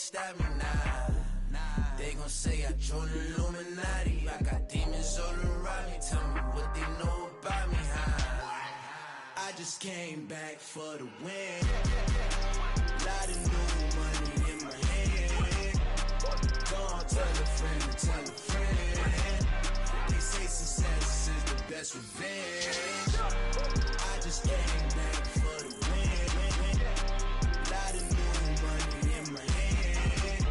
stop me now. They gon' say I joined the Illuminati. I got demons all around me. Tell me what they know about me, I just came back for the win. Lot of new money in my hand. Gonna tell a friend to tell a friend. They say success is the best revenge. I just came back for the win. Lot of new money in my hand.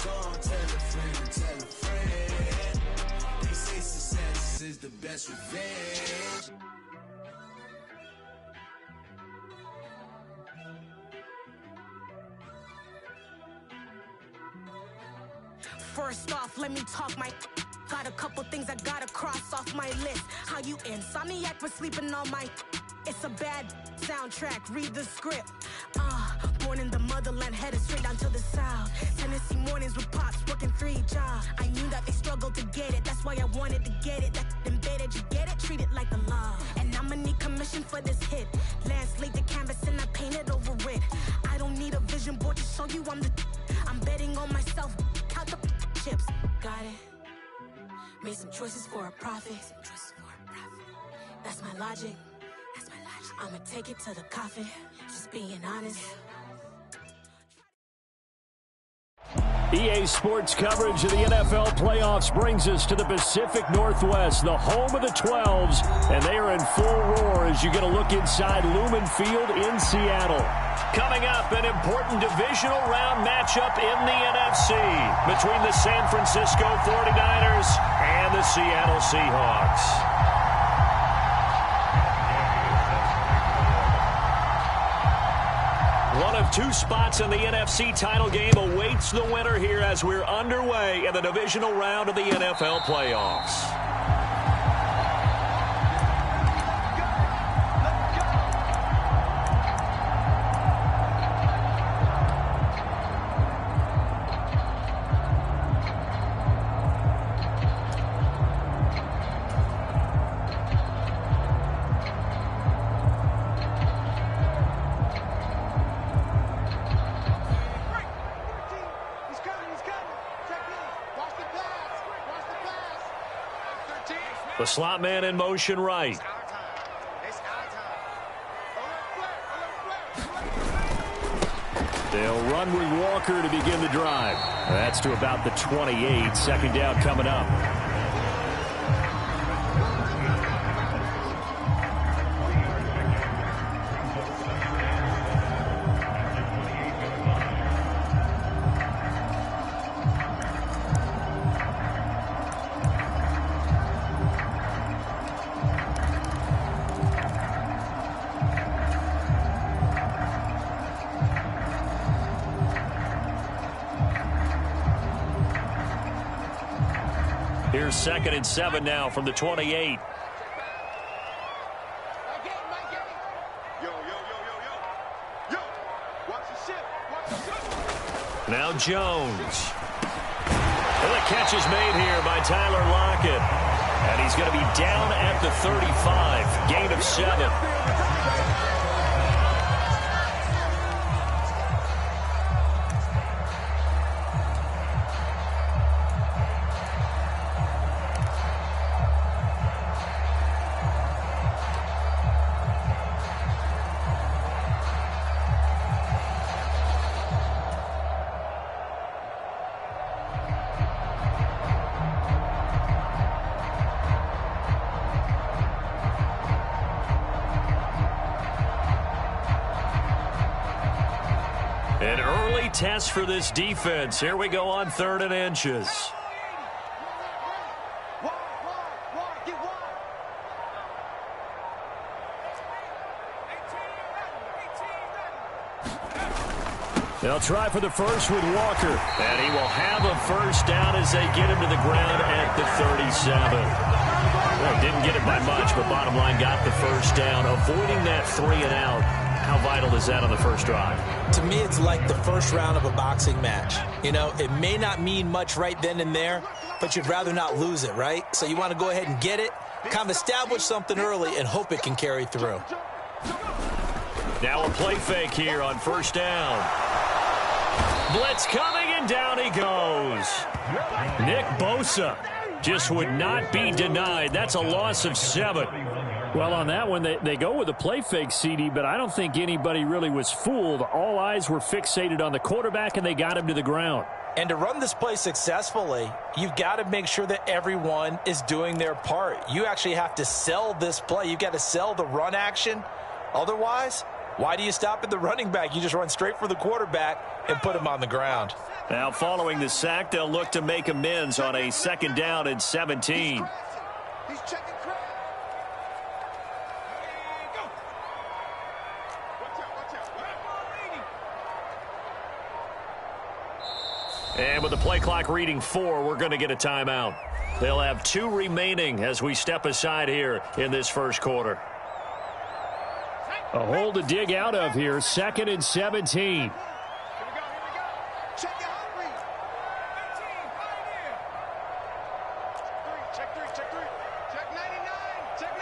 Gonna tell a friend to tell a friend. They say success is the best revenge. First off, let me talk my. Got a couple things I gotta cross off my list. How you insomniac for sleeping on my. It's a bad soundtrack, read the script. Born in the motherland, headed straight down to the south. Tennessee mornings with pops, working 3 jobs. I knew that they struggled to get it, that's why I wanted to get it. That embedded, you get it, treat it like the law. And I'ma need commission for this hit. Lance laid the canvas and I painted over it. I don't need a vision board to show you I'm the. I'm betting on myself, count the chips. Got it. Made some choices for a profit. That's my logic. I'ma take it to the coffin. Just being honest. EA Sports coverage of the NFL playoffs brings us to the Pacific Northwest, the home of the 12s, and they are in full roar as you get a look inside Lumen Field in Seattle. Coming up, an important divisional round matchup in the NFC between the San Francisco 49ers and the Seattle Seahawks. One of 2 spots in the NFC title game awaits the winner here as we're underway in the divisional round of the NFL playoffs. The slot man in motion right. They'll run with Walker to begin the drive. That's to about the 28. Second down coming up. Here's 2nd and 7 now from the 28. Now Jones. And the catch is made here by Tyler Lockett. And he's going to be down at the 35. Gain of 7. An early test for this defense. Here we go on 3rd and inches. They'll try for the first with Walker. And he will have a first down as they get him to the ground at the 37. Well, didn't get it by much, but bottom line got the first down. Avoiding that 3 and out. How vital is that on the first drive? To me, it's like the first round of a boxing match. You know, it may not mean much right then and there, but you'd rather not lose it, right? So you want to go ahead and get it, kind of establish something early, and hope it can carry through. Now a play fake here on first down. Blitz coming, and down he goes. Nick Bosa just would not be denied. That's a loss of 7. Well, on that one, they go with a play fake, CD, but I don't think anybody really was fooled. All eyes were fixated on the quarterback, and they got him to the ground. And to run this play successfully, you've got to make sure that everyone is doing their part. You actually have to sell this play. You've got to sell the run action. Otherwise, why do you stop at the running back? You just run straight for the quarterback and put him on the ground. Now, following the sack, they'll look to make amends on a 2nd down and 17. He's checking crowd. And with the play clock reading 4, we're going to get a timeout. They'll have 2 remaining as we step aside here in this first quarter. A hole to dig out of here, 2nd and 17. Here we go. Check your hot read. 18, check 3. Check 99. Check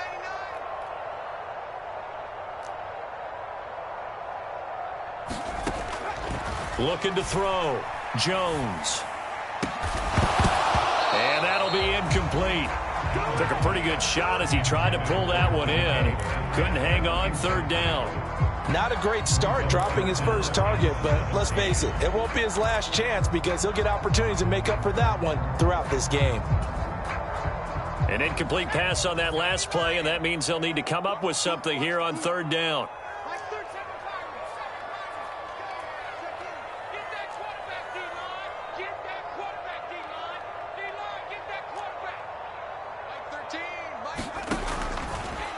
99. Looking to throw. Jones. And that'll be incomplete. Took a pretty good shot as he tried to pull that one in. Couldn't hang on, 3rd down. Not a great start dropping his first target, but let's face it, it won't be his last chance because he'll get opportunities to make up for that one throughout this game. An incomplete pass on that last play, and that means they'll need to come up with something here on 3rd down.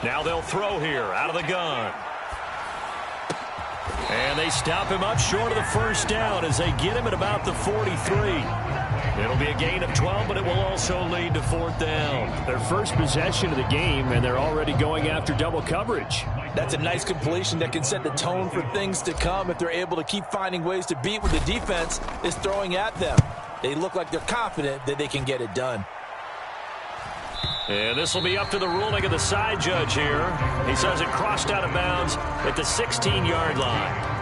Now they'll throw here out of the gun. And they stop him up short of the 1st down as they get him at about the 43. It'll be a gain of 12, but it will also lead to 4th down. Their first possession of the game, and they're already going after double coverage. That's a nice completion that can set the tone for things to come if they're able to keep finding ways to beat what the defense is throwing at them. They look like they're confident that they can get it done. And this will be up to the ruling of the side judge here. He says it crossed out of bounds at the 16-yard line.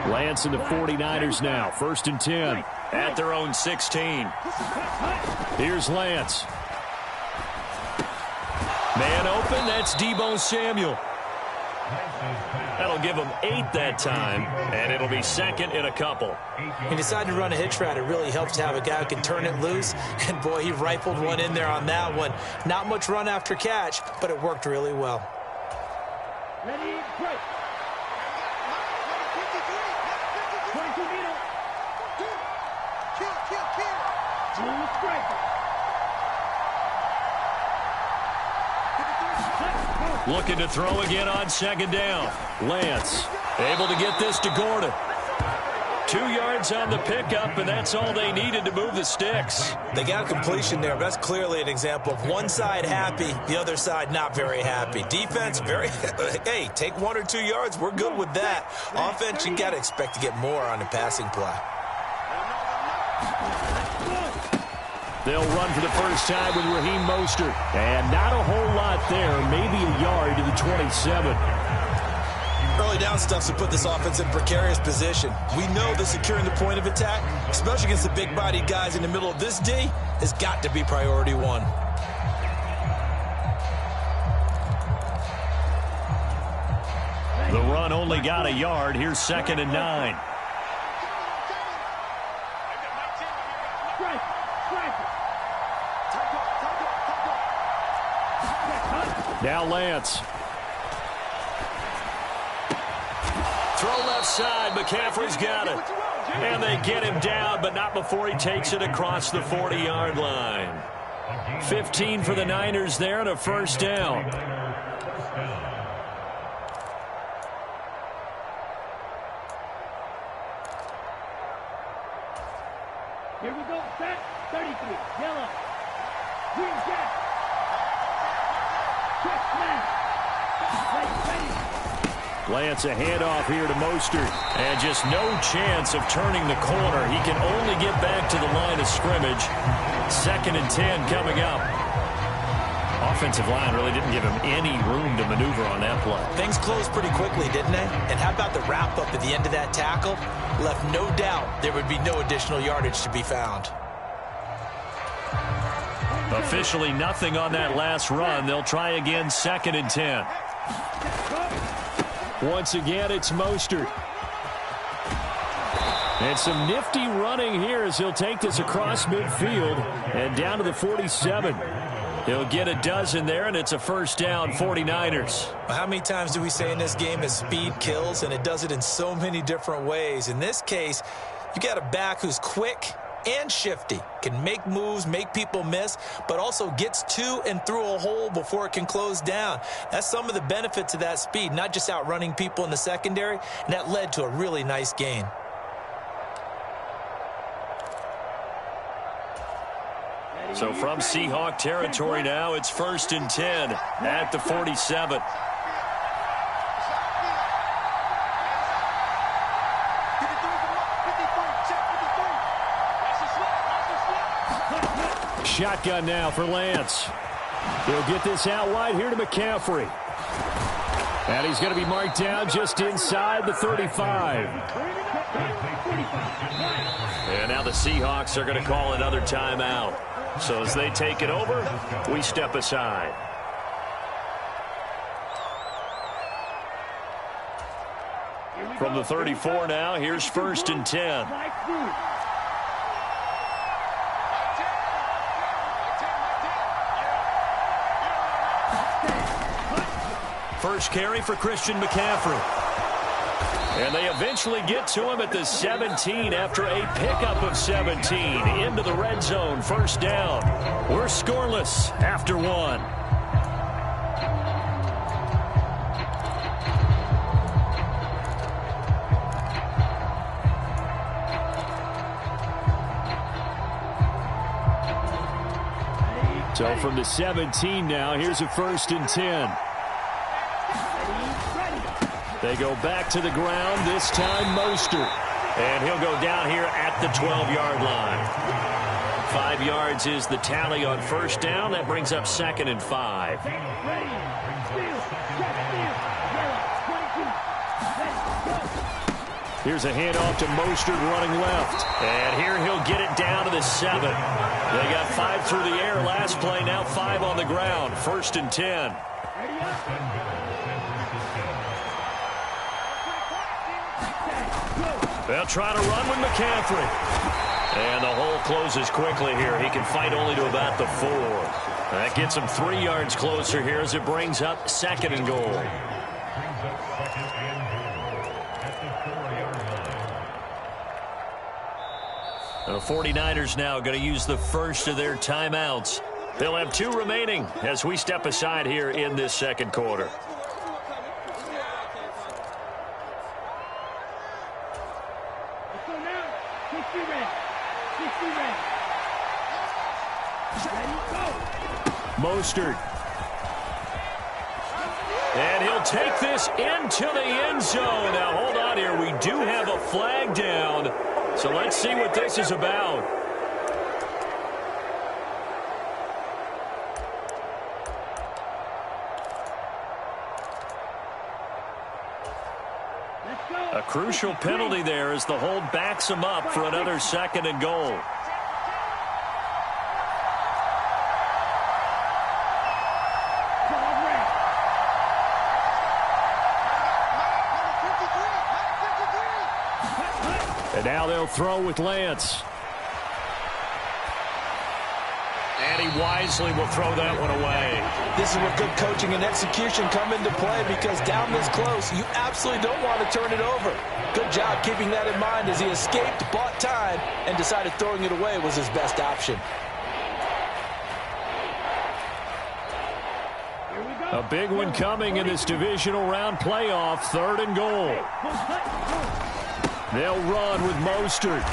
Lance and the 49ers now. 1st and 10 at their own 16. Here's Lance. Man open. That's Deebo Samuel. That'll give him 8 that time, and it'll be 2nd and a couple. He decided to run a hitch route. It really helps to have a guy who can turn it loose. And, boy, he rifled one in there on that one. Not much run after catch, but it worked really well. Ready, break. Looking to throw again on 2nd down. Lance able to get this to Gordon. 2 yards on the pickup, and that's all they needed to move the sticks. They got a completion there. That's clearly an example of one side happy, the other side not very happy. Defense, very, hey, take 1 or 2 yards. We're good with that. Offense, you got to expect to get more on the passing play. They'll run for the first time with Raheem Mostert. And not a whole lot there, maybe a yard to the 27. Early down stuff to put this offense in precarious position. We know that securing the point of attack, especially against the big-bodied guys in the middle of this D, has got to be priority 1. The run only got a yard. Here's 2nd and 9. Now Lance. Throw left side. McCaffrey's got it. And they get him down, but not before he takes it across the 40-yard line. 15 for the Niners there and a 1st down. Here we go. Set. 33. Yellow. Green jack. Lance, a handoff here to Mostert. And just no chance of turning the corner. He can only get back to the line of scrimmage. 2nd and 10 coming up. Offensive line really didn't give him any room to maneuver on that play. Things closed pretty quickly, didn't they? And how about the wrap-up at the end of that tackle? Left no doubt there would be no additional yardage to be found. Officially nothing on that last run. They'll try again, 2nd and 10. Once again, it's Mostert. And some nifty running here as he'll take this across midfield and down to the 47. He'll get a dozen there, and it's a first down, 49ers. How many times do we say in this game that speed kills, and it does it in so many different ways? In this case, you got a back who's quick and shifty, can make moves, make people miss, but also gets to and through a hole before it can close down. That's some of the benefits of that speed, not just outrunning people in the secondary, and that led to a really nice gain. So from Seahawk territory now, it's 1st and 10 at the 47. Shotgun now for Lance. He'll get this out wide here to McCaffrey. And he's going to be marked down just inside the 35. And now the Seahawks are going to call another timeout. So as they take it over, we step aside. From the 34 now, here's 1st and 10. First carry for Christian McCaffrey. And they eventually get to him at the 17 after a pickup of 17 into the red zone. First down. We're scoreless after 1. So from the 17 now, here's a 1st and 10. They go back to the ground, this time Mostert. And he'll go down here at the 12-yard line. 5 yards is the tally on first down. That brings up 2nd and 5. Here's a handoff to Mostert running left. And here he'll get it down to the 7. They got 5 through the air last play, now 5 on the ground. 1st and 10. They'll try to run with McCaffrey. And the hole closes quickly here. He can fight only to about the 4. That gets him 3 yards closer here as it brings up 2nd and goal. The 49ers now going to use the first of their timeouts. They'll have 2 remaining as we step aside here in this second quarter. Mostert. And he'll take this into the end zone. Now, hold on here. We do have a flag down. So let's see what this is about. A crucial penalty there as the hold backs him up for another 2nd and goal. And now they'll throw with Lance. And he wisely will throw that one away. This is where good coaching and execution come into play, because down this close, you absolutely don't want to turn it over. Good job keeping that in mind as he escaped, bought time, and decided throwing it away was his best option. A big one coming in this divisional round playoff. 3rd and goal. They'll run with Mostert.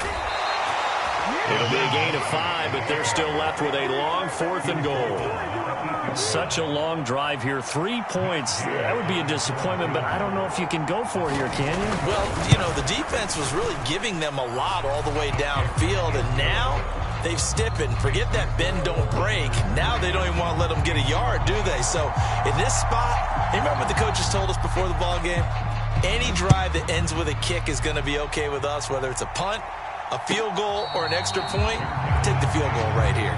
It'll be a gain of 5, but they're still left with a long 4th and goal. Such a long drive here. 3 points. That would be a disappointment, but I don't know if you can go for it here, can you? Well, the defense was really giving them a lot all the way downfield, and now they've stiffened. Forget that bend, don't break. Now they don't even want to let them get a yard, do they? So in this spot, you remember what the coaches told us before the ball game? Any drive that ends with a kick is going to be okay with us, whether it's a punt, a field goal, or an extra point. Take the field goal right here.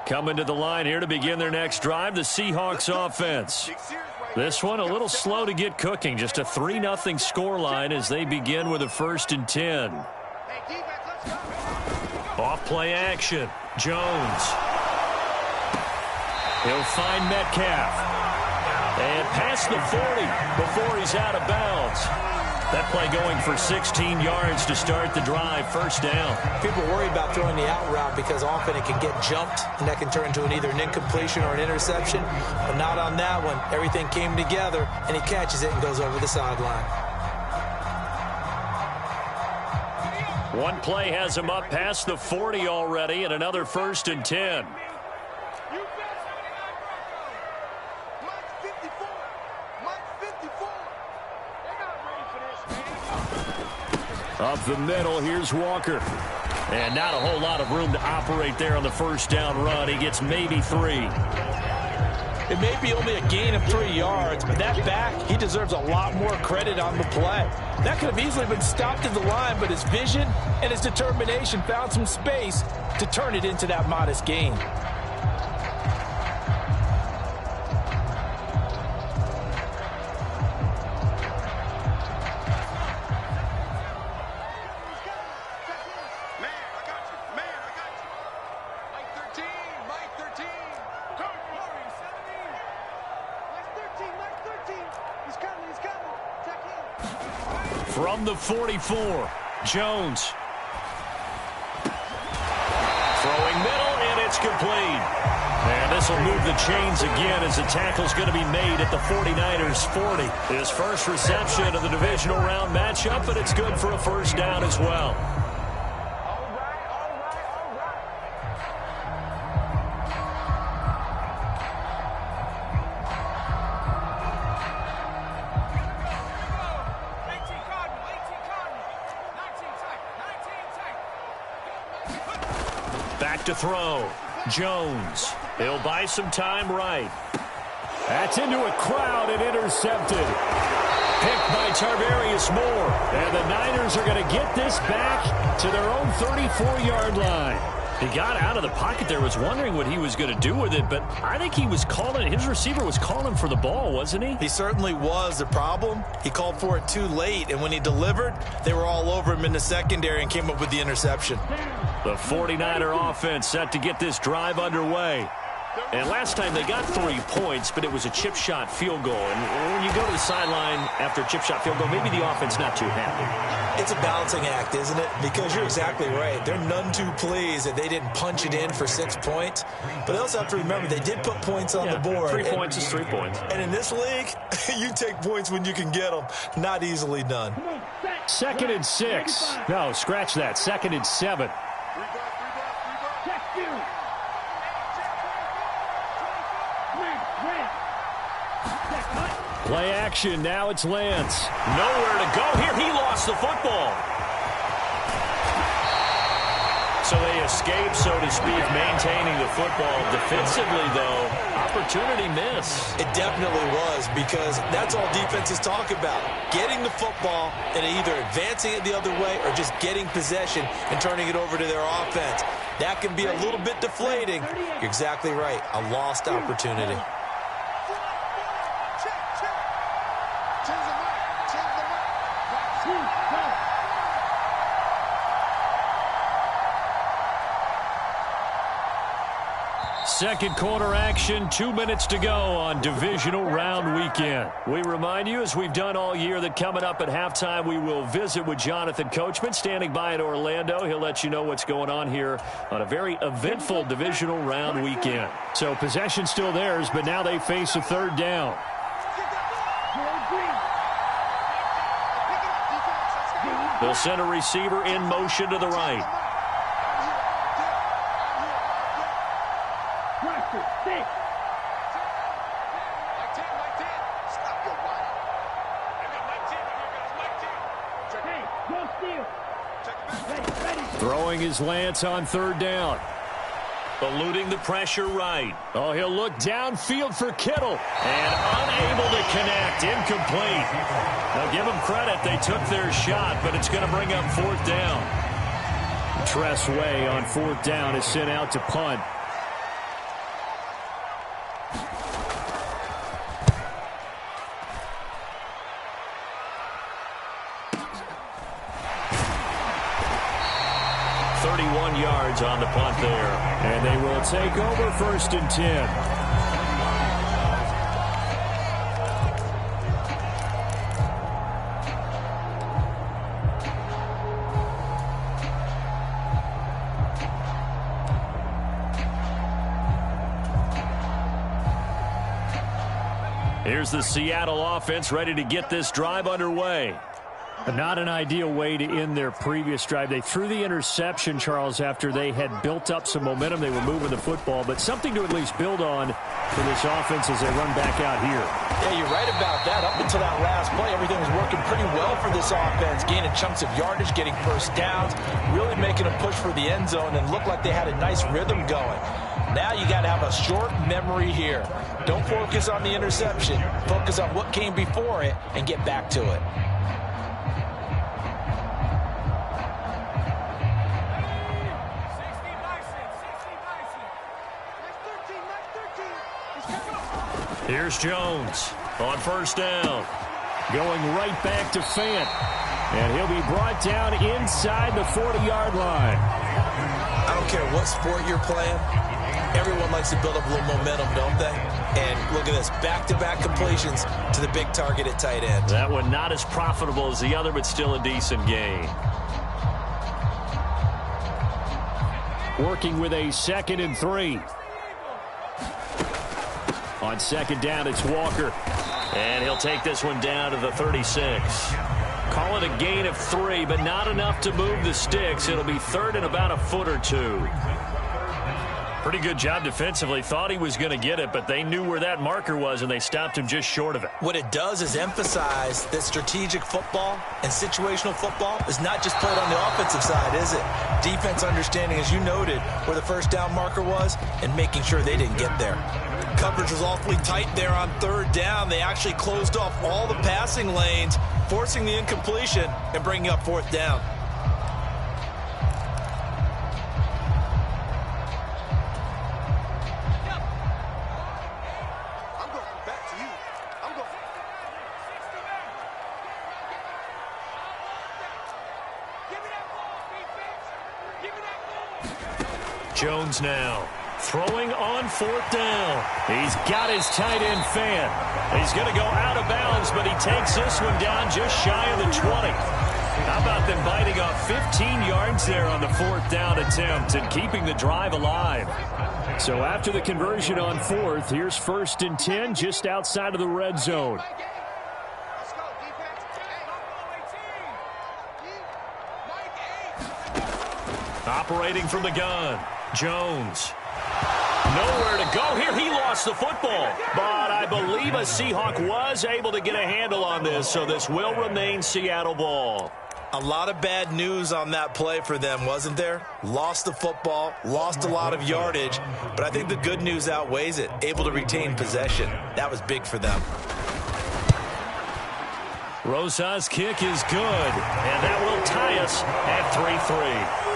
Coming to the line here to begin their next drive, the Seahawks offense. This one a little slow to get cooking. Just a 3-0 scoreline as they begin with a 1st and 10. Off play action. Jones. He'll find Metcalf. And past the 40 before he's out of bounds. That play going for 16 yards to start the drive. 1st down. People worry about throwing the out route because often it can get jumped, and that can turn into either an incompletion or an interception. But not on that one. Everything came together, and he catches it and goes over the sideline. One play has him up past the 40 already, and another 1st and 10. Up the middle, here's Walker. And not a whole lot of room to operate there on the 1st down run. He gets maybe 3. It may be only a gain of 3 yards, but that back, he deserves a lot more credit on the play. That could have easily been stopped at the line, but his vision and his determination found some space to turn it into that modest gain. From the 44, Jones. Throwing middle, and it's complete. And this will move the chains again as the tackle's going to be made at the 49ers 40. His first reception of the divisional round matchup, but it's good for a 1st down as well. Back to throw. Jones. He'll buy some time right. That's into a crowd and intercepted. Picked by Tarvarius Moore. And the Niners are going to get this back to their own 34-yard line. He got out of the pocket there, was wondering what he was going to do with it, but I think he was calling, his receiver was calling for the ball, wasn't he? He certainly was. The problem, he called for it too late, and when he delivered, they were all over him in the secondary and came up with the interception. The 49er offense set to get this drive underway. And last time they got 3 points, but it was a chip shot field goal. And when you go to the sideline after a chip shot field goal, maybe the offense not too happy. It's a balancing act, isn't it? Because you're exactly right. They're none too pleased that they didn't punch it in for 6 points. But they also have to remember they did put points on the board. 3 points is 3 points. And in this league, you take points when you can get them. Not easily done. 2nd and 6. No, scratch that. 2nd and 7. Play action. Now it's Lance. Nowhere to go here. He lost the football. So they escape, so to speak, maintaining the football. Defensively, though, opportunity miss. It definitely was, because that's all defenses talk about. Getting the football and either advancing it the other way or just getting possession and turning it over to their offense. That can be a little bit deflating. You're exactly right. A lost opportunity. second quarter action, 2 minutes to go on divisional round weekend. We remind you, as we've done all year, that coming up at halftime, we will visit with Jonathan Coachman, standing by in Orlando. He'll let you know what's going on here on a very eventful divisional round weekend. So possession still theirs, but now they face a third down. They'll send a receiver in motion to the right. Throwing his Lance on third down. Eluding the pressure right. Oh, he'll look downfield for Kittle. And unable to connect. Incomplete. Now give them credit. They took their shot, but it's going to bring up fourth down. Tress Way on fourth down is sent out to punt. Yards on the punt there. And they will take over 1st and 10. Here's the Seattle offense ready to get this drive underway. Not an ideal way to end their previous drive. They threw the interception, Charles, after they had built up some momentum. They were moving the football, but something to at least build on for this offense as they run back out here. Yeah, you're right about that. Up until that last play, everything was working pretty well for this offense, gaining chunks of yardage, getting first downs, really making a push for the end zone, and looked like they had a nice rhythm going. Now you got to have a short memory here. Don't focus on the interception. Focus on what came before it and get back to it. Here's Jones on first down. Going right back to Fant. And he'll be brought down inside the 40-yard line. I don't care what sport you're playing. Everyone likes to build up a little momentum, don't they? And look at this, back-to-back completions to the big target at tight end. That one not as profitable as the other, but still a decent gain. Working with a 2nd and 3. On second down, it's Walker. And he'll take this one down to the 36. Call it a gain of 3, but not enough to move the sticks. It'll be 3rd and about a foot or 2. Pretty good job defensively. Thought he was going to get it, but they knew where that marker was, and they stopped him just short of it. What it does is emphasize that strategic football and situational football is not just played on the offensive side, is it? Defense understanding, as you noted, where the first down marker was and making sure they didn't get there. Coverage was awfully tight there on third down. They actually closed off all the passing lanes, forcing the incompletion and bringing up fourth down. Jones now throwing on fourth down. He's got his tight end Fant. He's going to go out of bounds, but he takes this one down just shy of the 20. How about them biting off 15 yards there on the fourth down attempt and keeping the drive alive? So after the conversion on fourth, here's 1st and 10 just outside of the red zone. Operating from the gun, Jones. Nowhere to go here. He lost the football. But I believe a Seahawk was able to get a handle on this, so this will remain Seattle ball. A lot of bad news on that play for them, wasn't there? Lost the football, lost a lot of yardage, but I think the good news outweighs it. Able to retain possession. That was big for them. Rosa's kick is good, and that will tie us at 3-3.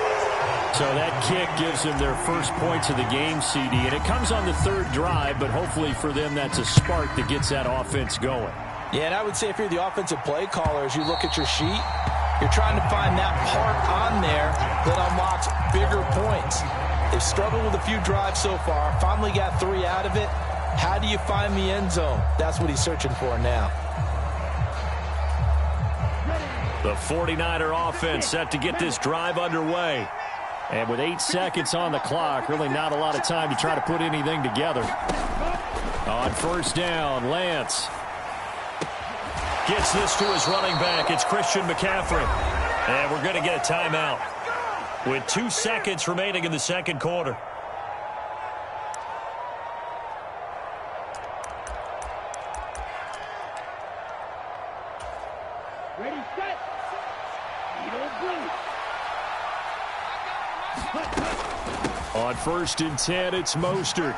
So that kick gives them their first points of the game, CD, and it comes on the third drive, but hopefully for them that's a spark that gets that offense going. Yeah, and I would say if you're the offensive play caller, as you look at your sheet, you're trying to find that part on there that unlocks bigger points. They've struggled with a few drives so far, finally got 3 out of it. How do you find the end zone? That's what he's searching for now. The 49er offense set to get this drive underway. And with 8 seconds on the clock, really not a lot of time to try to put anything together. On first down, Lance gets this to his running back. It's Christian McCaffrey. And we're going to get a timeout with 2 seconds remaining in the second quarter. Ready, set. On first and 10, it's Mostert.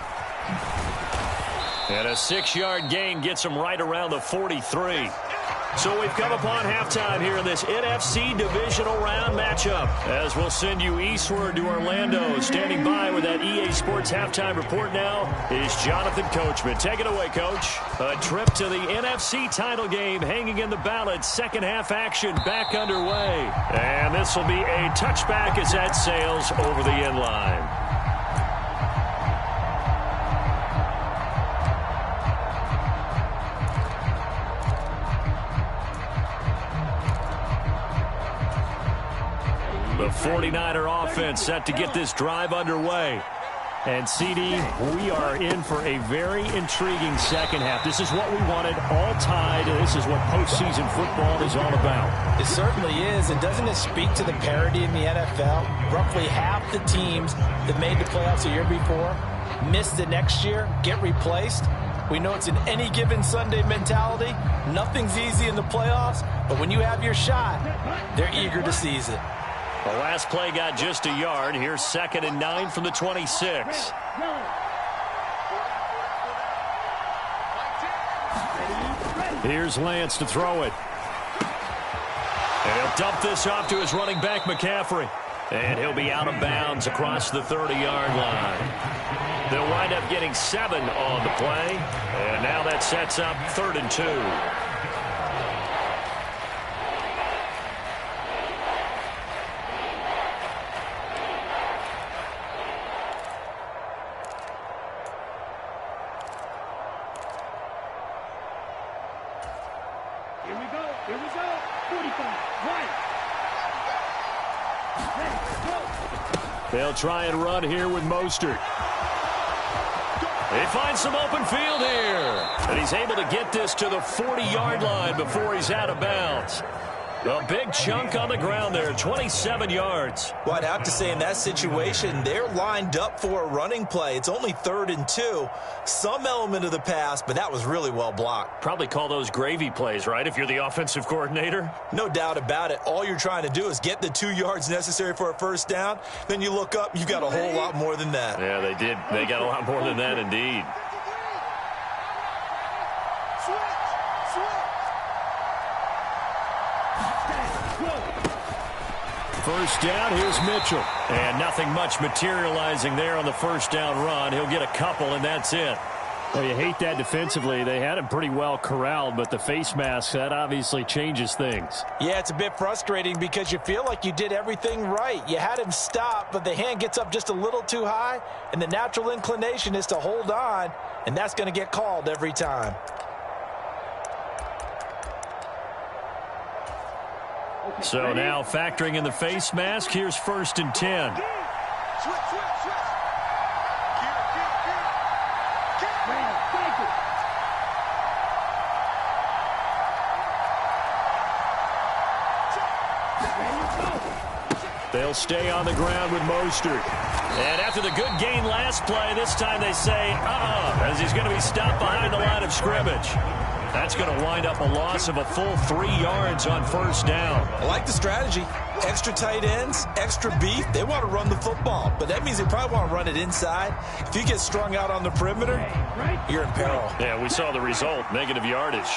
And a 6-yard gain gets him right around the 43. So we've come upon halftime here in this NFC Divisional Round matchup. As we'll send you eastward to Orlando. Standing by with that EA Sports Halftime Report now is Jonathan Coachman. Take it away, Coach. A trip to the NFC title game hanging in the balance. Second half action back underway. And this will be a touchback as that sails over the end line. The 49er offense set to get this drive underway. And, CD, we are in for a very intriguing second half. This is what we wanted, all tied. This is what postseason football is all about. It certainly is. And doesn't it speak to the parity in the NFL? Roughly half the teams that made the playoffs a year before miss the next year, get replaced. We know it's an any given Sunday mentality. Nothing's easy in the playoffs, but when you have your shot, they're eager to seize it. The last play got just a yard. Here's 2nd and 9 from the 26. Here's Lance to throw it. And he'll dump this off to his running back, McCaffrey. And he'll be out of bounds across the 30-yard line. They'll wind up getting 7 on the play. And now that sets up 3rd and 2. Here we go. 45, right. They'll try and run here with Mostert. He finds some open field here. And he's able to get this to the 40-yard line before he's out of bounds. A big chunk on the ground there, 27 yards. Well, I'd have to say in that situation, they're lined up for a running play. It's only 3rd and 2. Some element of the pass, but that was really well blocked. Probably call those gravy plays, right, if you're the offensive coordinator? No doubt about it. All you're trying to do is get the 2 yards necessary for a first down. Then you look up, you've got a whole lot more than that. Yeah, they did. They got a lot more than that, indeed. First down, here's Mitchell. And nothing much materializing there on the first down run. He'll get a couple, and that's it. Well, you hate that defensively. They had him pretty well corralled, but the face mask, that obviously changes things. Yeah, it's a bit frustrating because you feel like you did everything right. You had him stop, but the hand gets up just a little too high, and the natural inclination is to hold on, and that's going to get called every time. So now factoring in the face mask, here's 1st and 10. They'll stay on the ground with Mostert. And after the good gain last play, this time they say, as he's going to be stopped behind the line of scrimmage. That's going to wind up a loss of a full 3 yards on first down. I like the strategy. Extra tight ends, extra beef. They want to run the football, but that means they probably want to run it inside. If you get strung out on the perimeter, you're in peril. Yeah, we saw the result, negative yardage.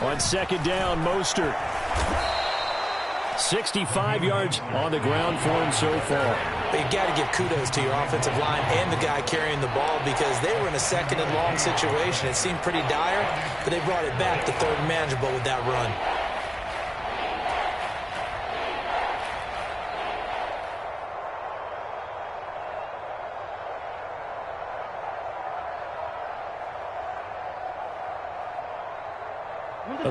On 2nd down, Mostert. 65 yards on the ground for him so far. But you got to give kudos to your offensive line and the guy carrying the ball because they were in a 2nd and long situation. It seemed pretty dire, but they brought it back to 3rd and manageable with that run.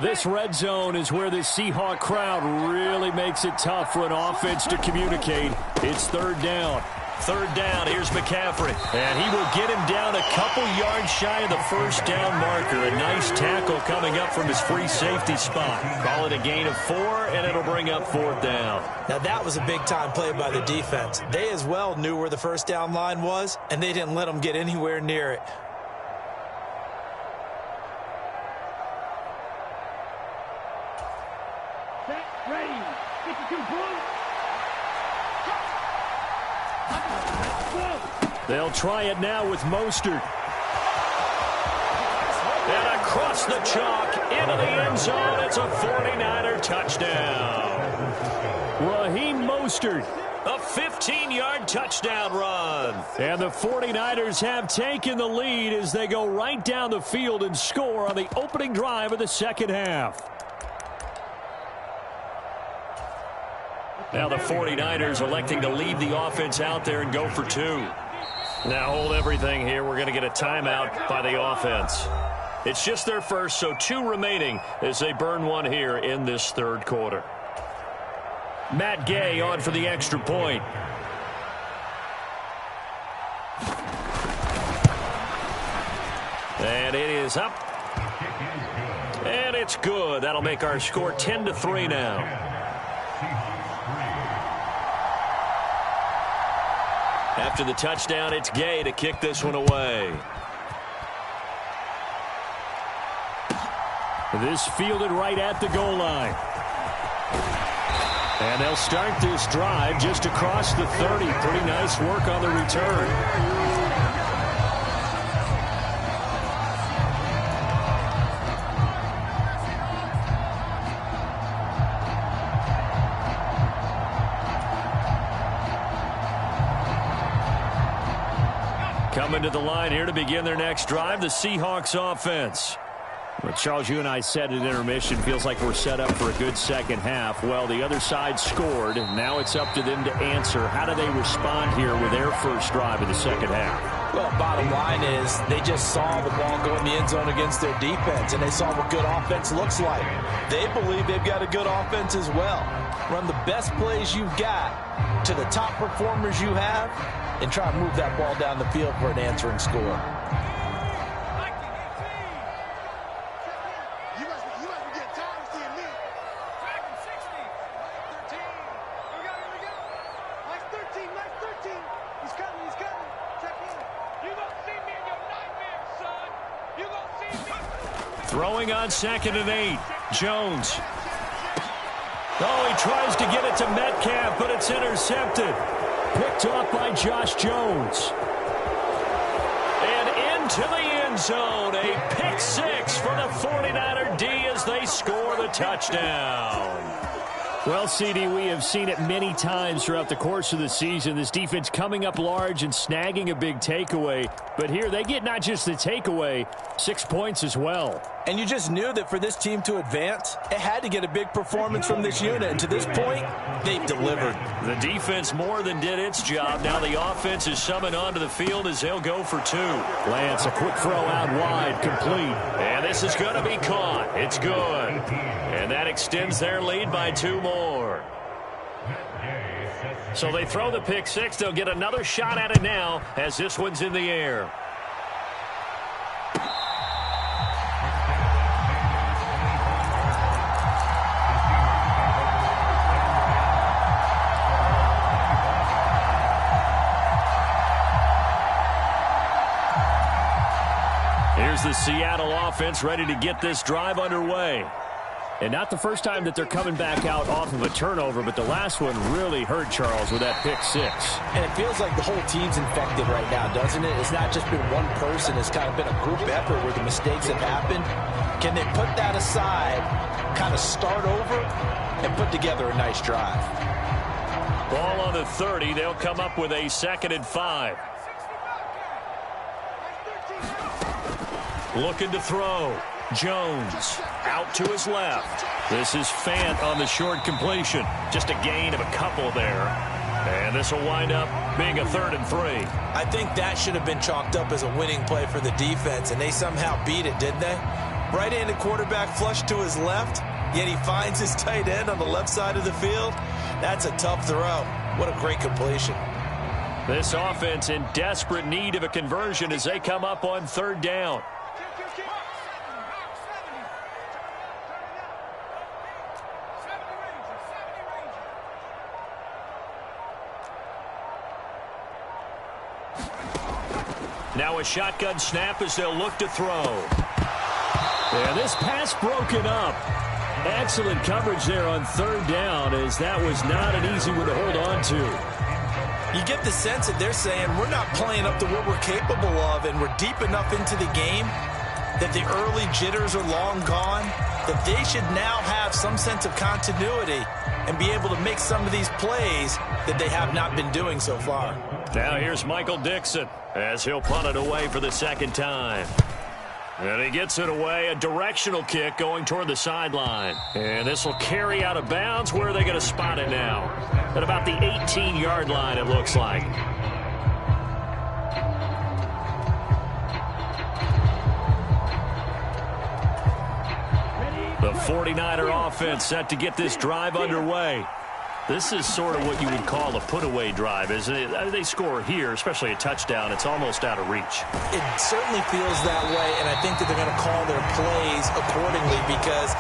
This red zone is where the Seahawk crowd really makes it tough for an offense to communicate. It's third down. Third down, here's McCaffrey. And he will get him down a couple yards shy of the first down marker. A nice tackle coming up from his free safety spot. Call it a gain of 4, and it'll bring up fourth down. Now that was a big-time play by the defense. They as well knew where the first down line was, and they didn't let them get anywhere near it. They'll try it now with Mostert. And across the chalk, into the end zone. It's a 49er touchdown. Raheem Mostert. A 15-yard touchdown run. And the 49ers have taken the lead as they go right down the field and score on the opening drive of the second half. Now the 49ers electing to leave the offense out there and go for 2. Now hold everything here. We're going to get a timeout by the offense. It's just their first, so 2 remaining as they burn one here in this third quarter. Matt Gay on for the extra point. And it is up. And it's good. That'll make our score 10-3 now. After the touchdown, it's Gay to kick this one away. This fielded right at the goal line. And they'll start this drive just across the 30. Pretty nice work on the return. Coming to the line here to begin their next drive, the Seahawks offense. Well, Charles, you and I said at intermission, feels like we're set up for a good second half. Well, the other side scored. Now it's up to them to answer. How do they respond here with their first drive of the second half? Well, bottom line is they just saw the ball go in the end zone against their defense, and they saw what good offense looks like. They believe they've got a good offense as well. Run the best plays you've got to the top performers you have, and try to move that ball down the field for an answering score. Throwing on 2nd and 8. Jones. Oh, he tries to get it to Metcalf, but it's intercepted. Picked off by Josh Jones. And into the end zone. A pick 6 for the 49er D as they score the touchdown. Well, CD, we have seen it many times throughout the course of the season. This defense coming up large and snagging a big takeaway. But here they get not just the takeaway, 6 points as well. And you just knew that for this team to advance, it had to get a big performance from this unit. And to this point, they've delivered. The defense more than did its job. Now the offense is summoned onto the field as they'll go for 2. Lance, a quick throw out wide, complete. And this is going to be caught. It's good. And that extends their lead by 2 more. So they throw the pick 6. They'll get another shot at it now as this one's in the air. Here's the Seattle offense ready to get this drive underway. And not the first time that they're coming back out off of a turnover, but the last one really hurt Charles with that pick 6. And it feels like the whole team's infected right now, doesn't it? It's not just been one person. It's kind of been a group effort where the mistakes have happened. Can they put that aside, kind of start over, and put together a nice drive? Ball on the 30. They'll come up with a 2nd and 5. Looking to throw. Jones out to his left. This is Fant on the short completion. Just a gain of a couple there. And this will wind up being a 3rd and 3. I think that should have been chalked up as a winning play for the defense, and they somehow beat it, didn't they? Right-handed quarterback flush to his left, yet he finds his tight end on the left side of the field. That's a tough throw. What a great completion. This offense in desperate need of a conversion as they come up on third down. Now a shotgun snap as they'll look to throw. And this pass broken up. Excellent coverage there on third down, as that was not an easy one to hold on to. You get the sense that they're saying we're not playing up to what we're capable of, and we're deep enough into the game that the early jitters are long gone, that they should now have some sense of continuity and be able to make some of these plays that they have not been doing so far. Now here's Michael Dixon as he'll punt it away for the second time. And he gets it away, a directional kick going toward the sideline. And this will carry out of bounds. Where are they going to spot it now? At about the 18-yard line, it looks like. The 49er offense set to get this drive underway. This is sort of what you would call a put-away drive, isn't it? They score here, especially a touchdown. It's almost out of reach. It certainly feels that way, and I think that they're going to call their plays accordingly, because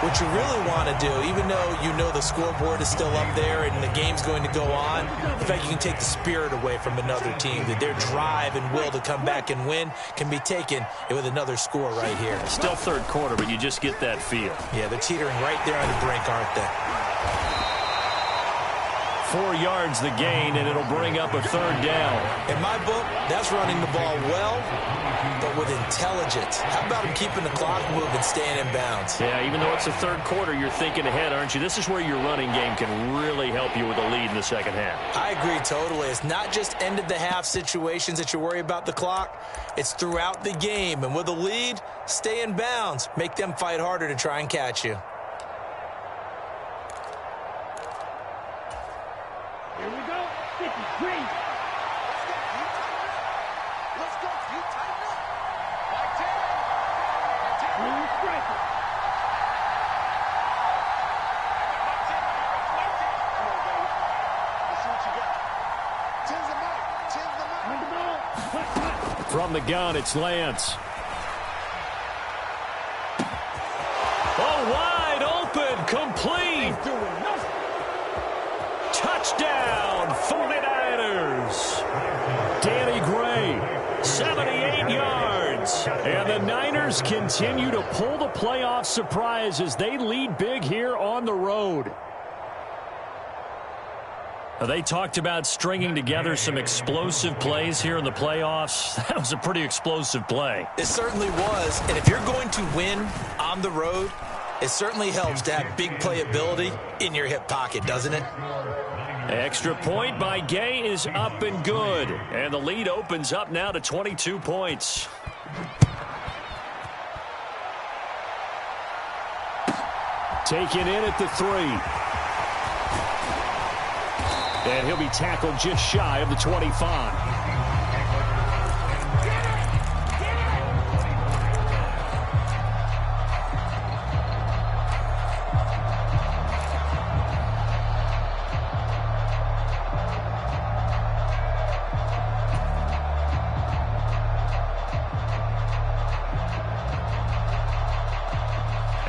what you really want to do, even though you know the scoreboard is still up there and the game's going to go on, in fact, you can take the spirit away from another team, that their drive and will to come back and win can be taken with another score right here. Still third quarter, but you just get that feel. Yeah, they're teetering right there on the brink, aren't they? 4 yards the gain, and it'll bring up a third down. In my book, that's running the ball well, but with intelligence. How about him keeping the clock moving, staying in bounds? Yeah, even though it's the third quarter, you're thinking ahead, aren't you? This is where your running game can really help you with a lead in the second half. I agree totally. It's not just end-of-the-half situations that you worry about the clock. It's throughout the game. And with a lead, stay in bounds. Make them fight harder to try and catch you. Here we go. 53. Let's go. You tighten up. Like 10. Clean striker. Come on, baby. Let's see what you got. 10's the mark. 10's the mark. Bring the ball. From the gun, it's Lance. Oh, wide open, complete. Touchdown, 49ers. Danny Gray. 78 yards. And the Niners continue to pull the playoff surprise as they lead big here on the road. They talked about stringing together some explosive plays here in the playoffs. That was a pretty explosive play. It certainly was. And if you're going to win on the road, it certainly helps to have big playability in your hip pocket, doesn't it? Extra point by Gay is up and good. And the lead opens up now to 22 points. Taken in at the 3. And he'll be tackled just shy of the 25.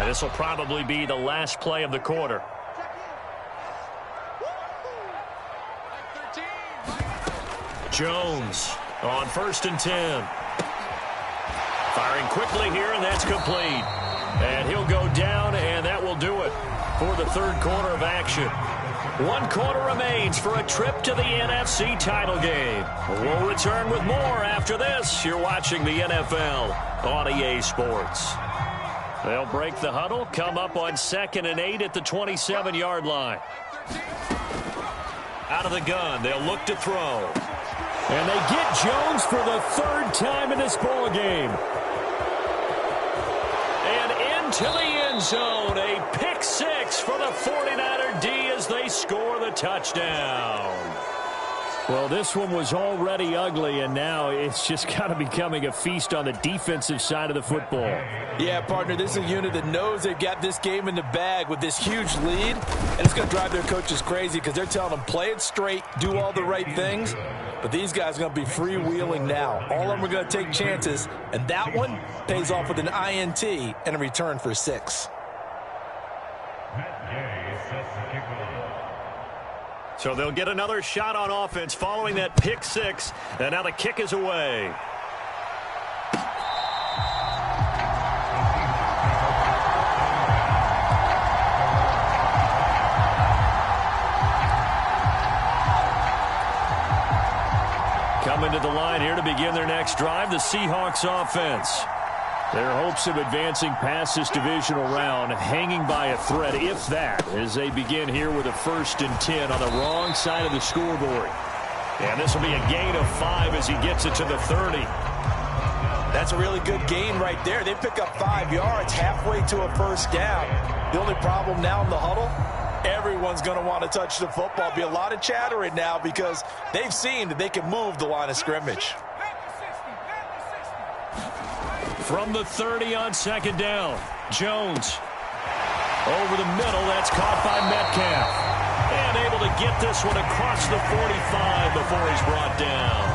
This will probably be the last play of the quarter. Jones on 1st and 10. Firing quickly here, and that's complete. And he'll go down, and that will do it for the third quarter of action. 1 quarter remains for a trip to the NFC title game. We'll return with more after this. You're watching the NFL on EA Sports. They'll break the huddle, come up on 2nd and 8 at the 27-yard line. Out of the gun, they'll look to throw. And they get Jones for the 3rd time in this ball game. And into the end zone, a pick 6 for the 49er D as they score the touchdown. Well, this one was already ugly, and now it's just kind of becoming a feast on the defensive side of the football. Yeah, partner, this is a unit that knows they've got this game in the bag with this huge lead, and it's going to drive their coaches crazy because they're telling them, play it straight, do all the right things. But these guys are going to be freewheeling now. All of them are going to take chances, and that one pays off with an INT and a return for 6. So they'll get another shot on offense following that pick 6, and now the kick is away. Coming to the line here to begin their next drive, the Seahawks offense. Their hopes of advancing past this divisional round hanging by a thread, if that, as they begin here with a 1st and 10 on the wrong side of the scoreboard. And this will be a gain of 5 as he gets it to the 30. That's a really good gain right there. They pick up 5 yards halfway to a 1st down. The only problem now in the huddle, everyone's going to want to touch the football. Be a lot of chattering now because they've seen that they can move the line of scrimmage. From the 30 on 2nd down, Jones. Over the middle, that's caught by Metcalf. And able to get this one across the 45 before he's brought down.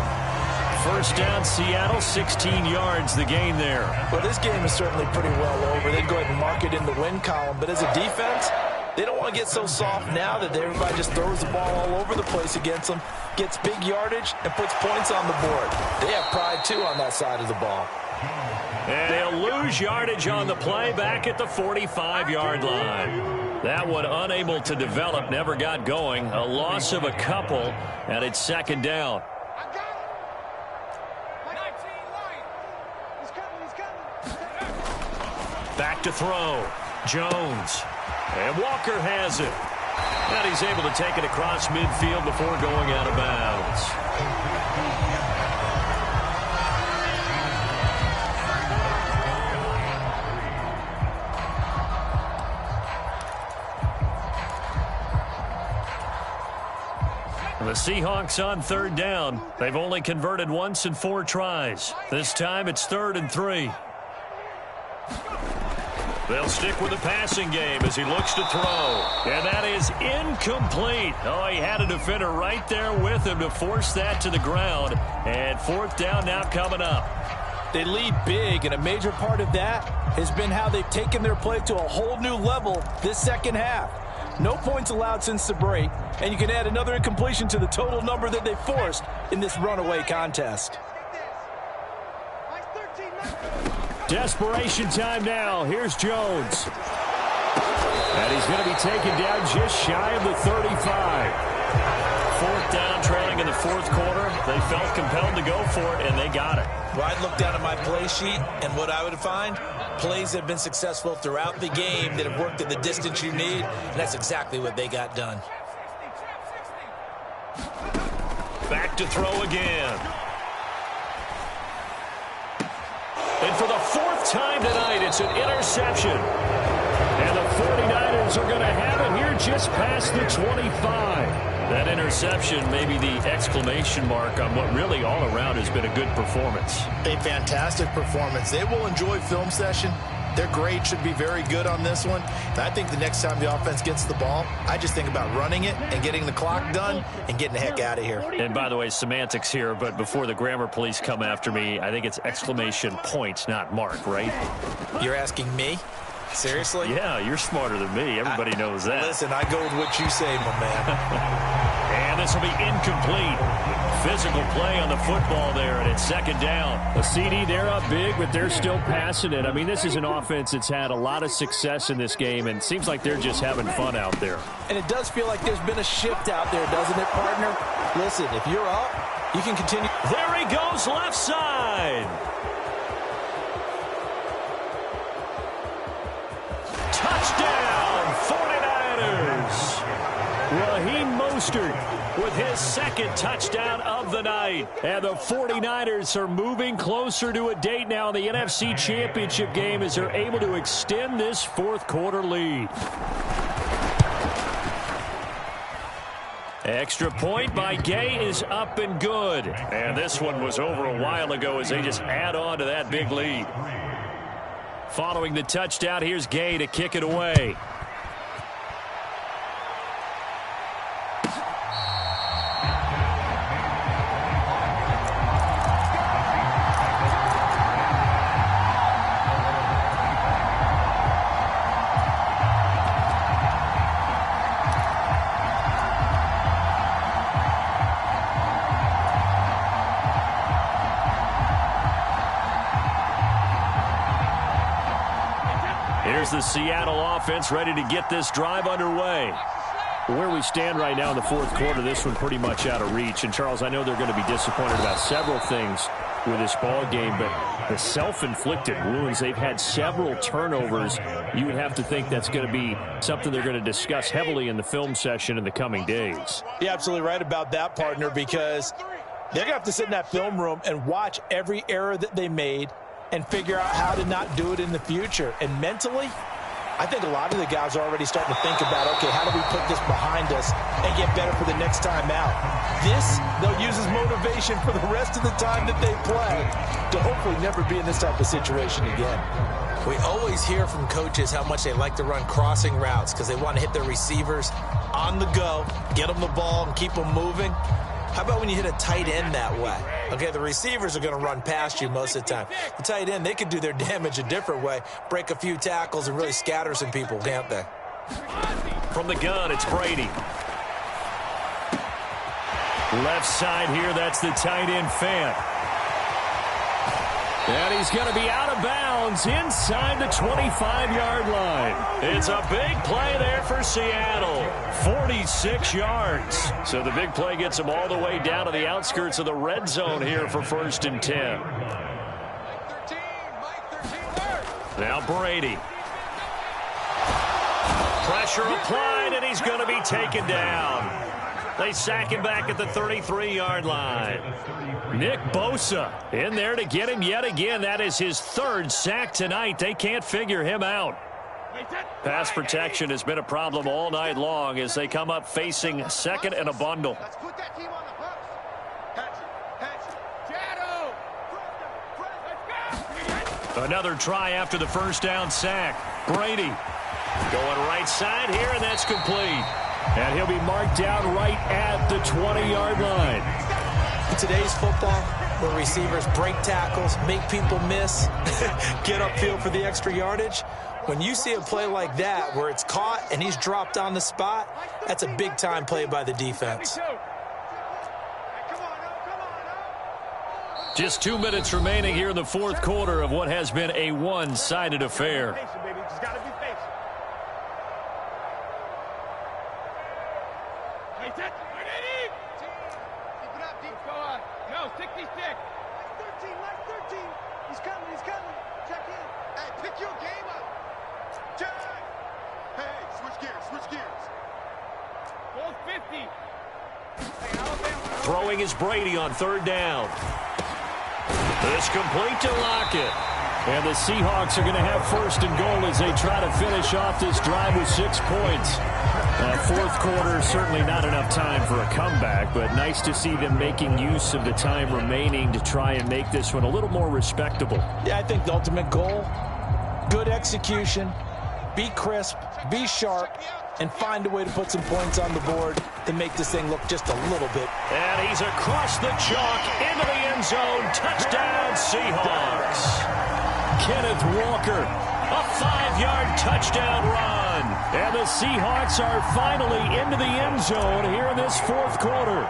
1st down, Seattle, 16 yards, the gain there. Well, this game is certainly pretty well over. They'd go ahead and mark it in the win column. But as a defense, they don't want to get so soft now that everybody just throws the ball all over the place against them, gets big yardage, and puts points on the board. They have pride, too, on that side of the ball. And he'll lose yardage on the play back at the 45-yard line. That one unable to develop, never got going. A loss of a couple, and it's 2nd down. Back to throw. Jones. And Walker has it. And he's able to take it across midfield before going out of bounds. The Seahawks on 3rd down. They've only converted once in 4 tries. This time it's 3rd and 3. They'll stick with the passing game as he looks to throw. And that is incomplete. Oh, he had a defender right there with him to force that to the ground. And 4th down now coming up. They lead big, and a major part of that has been how they've taken their play to a whole new level this 2nd half. No points allowed since the break, and you can add another incompletion to the total number that they forced in this runaway contest. Desperation time now. Here's Jones. And he's going to be taken down just shy of the 35. 4th down, trailing in the 4th quarter. They felt compelled to go for it, and they got it. Well, I'd look down at my play sheet, and what I would find, plays have been successful throughout the game that have worked at the distance you need, and that's exactly what they got done. Back to throw again. And for the 4th time tonight, it's an interception. And the 49ers are going to have it here just past the 25. That interception may be the exclamation mark on what really all around has been a good performance. A fantastic performance. They will enjoy film session. Their grade should be very good on this one. And I think the next time the offense gets the ball, I just think about running it and getting the clock done and getting the heck out of here. And by the way, semantics here, but before the grammar police come after me, I think it's exclamation points, not mark, right? You're asking me? Seriously? Yeah, you're smarter than me. Everybody knows that. Listen, I go with what you say, my man. And this will be incomplete. Physical play on the football there, and it's 2nd down. A CD, they're up big, but they're still passing it. I mean, this is an offense that's had a lot of success in this game, and it seems like they're just having fun out there. And it does feel like there's been a shift out there, doesn't it, partner? Listen, if you're up, you can continue. There he goes, left side. Touchdown, 49ers. Raheem Mostert with his 2nd touchdown of the night. And the 49ers are moving closer to a date now in the NFC Championship game as they're able to extend this 4th quarter lead. Extra point by Gay is up and good. And this one was over a while ago as they just add on to that big lead. Following the touchdown, here's Gay to kick it away. Here's the Seattle offense ready to get this drive underway. Where we stand right now in the fourth quarter, this one pretty much out of reach. And, Charles, I know they're going to be disappointed about several things with this ball game, but the self-inflicted wounds, they've had several turnovers. You would have to think that's going to be something they're going to discuss heavily in the film session in the coming days. You're absolutely right about that, partner, because they're going to have to sit in that film room and watch every error that they made and figure out how to not do it in the future. And mentally, I think a lot of the guys are already starting to think about, okay, how do we put this behind us and get better for the next time out? This, they'll use as motivation for the rest of the time that they play to hopefully never be in this type of situation again. We always hear from coaches how much they like to run crossing routes because they want to hit their receivers on the go, get them the ball, and keep them moving. How about when you hit a tight end that way? Okay, the receivers are going to run past you most of the time. The tight end, they can do their damage a different way, break a few tackles, and really scatter some people, can't they? From the gun, it's Brady. Left side here, that's the tight end Fant. And he's going to be out of bounds inside the 25-yard line. It's a big play there for Seattle. 46 yards. So the big play gets them all the way down to the outskirts of the red zone here for 1st and 10. Now Brady. Pressure applied, and he's going to be taken down. They sack him back at the 33-yard line. Nick Bosa in there to get him yet again. That is his 3rd sack tonight. They can't figure him out. Pass protection has been a problem all night long as they come up facing 2nd and a bundle. Let's put that team on the hooks. Another try after the 1st down sack. Brady going right side here, and that's complete. And he'll be marked down right at the 20-yard line. Today's football, where receivers break tackles, make people miss, get upfield for the extra yardage. When you see a play like that where it's caught and he's dropped on the spot, that's a big-time play by the defense. Just 2 minutes remaining here in the fourth quarter of what has been a one-sided affair. Throwing is Brady on 3rd down. This complete to Lockett. And the Seahawks are going to have 1st and goal as they try to finish off this drive with 6 points. Fourth quarter, certainly not enough time for a comeback, but nice to see them making use of the time remaining to try and make this one a little more respectable. Yeah, I think the ultimate goal, good execution, be crisp, be sharp, and find a way to put some points on the board to make this thing look just a little bit. And he's across the chalk into the end zone. Touchdown, Seahawks. Kenneth Walker, a 5-yard touchdown run. And the Seahawks are finally into the end zone here in this fourth quarter.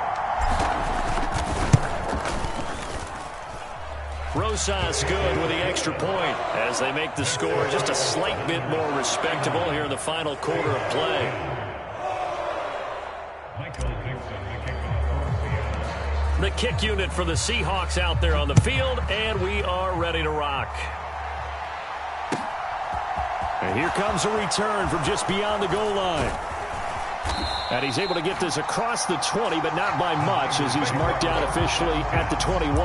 Rosas good with the extra point as they make the score just a slight bit more respectable here in the final quarter of play. The kick unit for the Seahawks out there on the field, and we are ready to rock. And here comes a return from just beyond the goal line. And he's able to get this across the 20, but not by much as he's marked down officially at the 21.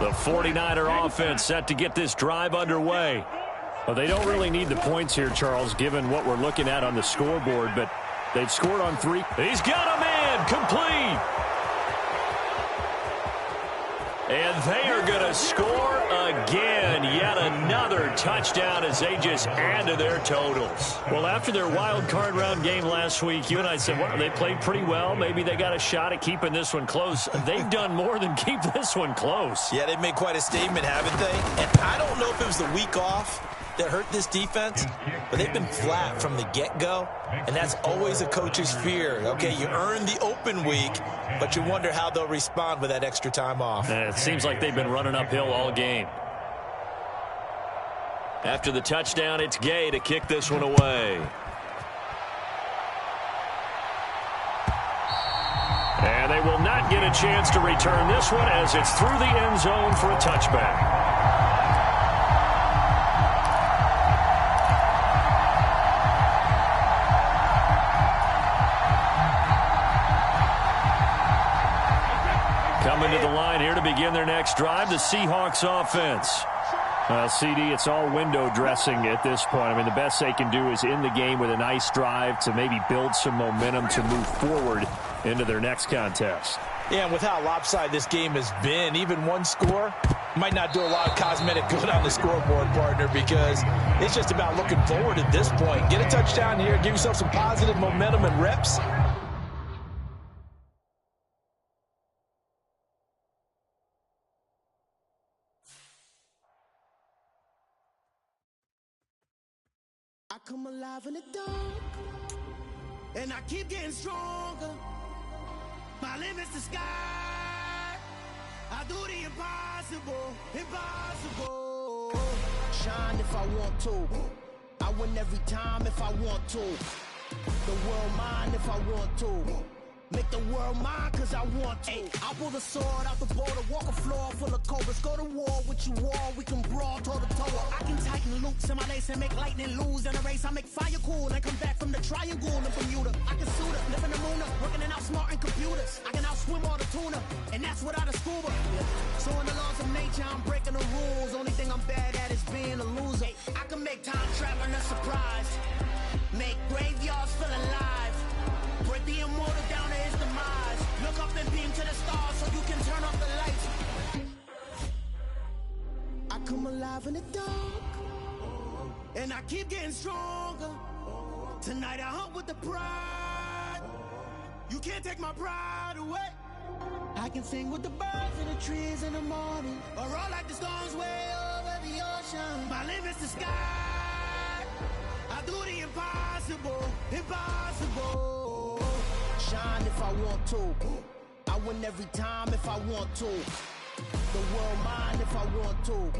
The 49er offense set to get this drive underway. Well, they don't really need the points here, Charles, given what we're looking at on the scoreboard, but they've scored on 3. He's got a man complete. And they are going to score again. Yet another touchdown as they just add to their totals. Well, after their wild card round game last week, you and I said, well, they played pretty well. Maybe they got a shot at keeping this one close. They've done more than keep this one close. Yeah, they've made quite a statement, haven't they? And I don't know if it was the week off that hurt this defense, but they've been flat from the get-go, and that's always a coach's fear. Okay, you earn the open week, but you wonder how they'll respond with that extra time off. It seems like they've been running uphill all game. After the touchdown, it's Gay to kick this one away. And they will not get a chance to return this one as it's through the end zone for a touchback. Coming to the line here to begin their next drive, the Seahawks offense. CD, it's all window dressing at this point. I mean, the best they can do is in the game with a nice drive to maybe build some momentum to move forward into their next contest. Yeah, and with how lopsided this game has been, even one score might not do a lot of cosmetic good on the scoreboard, partner, because it's just about looking forward at this point. Get a touchdown here, give yourself some positive momentum and reps. I come alive in the dark, and I keep getting stronger. My limit's the sky. I do the impossible, impossible. Shine if I want to. I win every time if I want to. The world mine if I want to. Make the world mine cause I want to. I pull the sword out the border, walk a floor full of cobras. Go to war with you all, we can brawl toe to toe. I can tighten loops in my lace and make lightning lose in a race. I make fire cool and come back from the triangle in Bermuda. I can suit up, live in the moon, working and outsmarting computers. I can outswim all the tuna, and that's without a scuba. So in the laws of nature, I'm breaking the rules. Only thing I'm bad at is being a loser. I can make time traveling a surprise. Make graveyards feel alive. Break the immortal down to his demise. Look up and beam to the stars so you can turn off the lights. I come alive in the dark, and I keep getting stronger. Tonight I hunt with the pride. You can't take my pride away. I can sing with the birds and the trees in the morning, or roll like the storms way over the ocean. My limit's the sky. I do the impossible, impossible. Shine if I want to. I win every time if I want to. The world mine if I want to.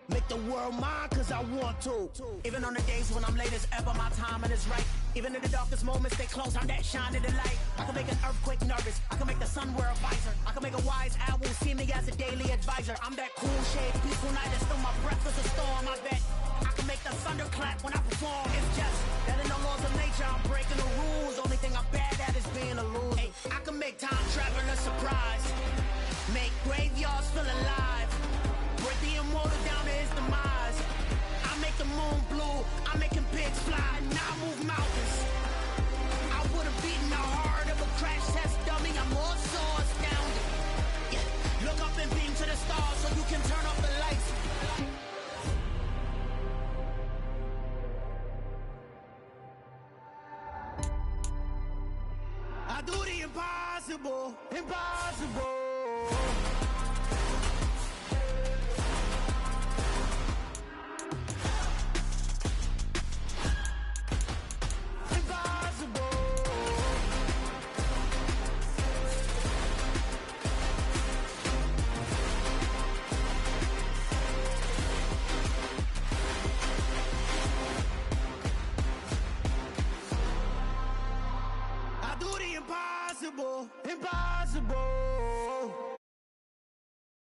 Make the world mine cause I want to. Even on the days when I'm late as ever, my timing is right. Even in the darkest moments, stay close, I'm that shine in the light. I can make an earthquake nervous, I can make the sun wear a visor. I can make a wise owl see me as a daily advisor. I'm that cool shade, peaceful night, and still my breath is a storm, I bet. I can make the thunder clap when I perform. It's just that in the laws of nature, I'm breaking the rules. Only thing I'm bad at is being a loser. Hey, I can make time traveling a surprise. Make graveyards feel alive. Break the immortal down to his demise. I make the moon blue. I'm making pigs fly. Now I move mountains. I would have beaten the heart of a crash test dummy. I'm more so astounded. Yeah. Look up and beam to the stars so you can turn off the lights. I do the impossible, impossible.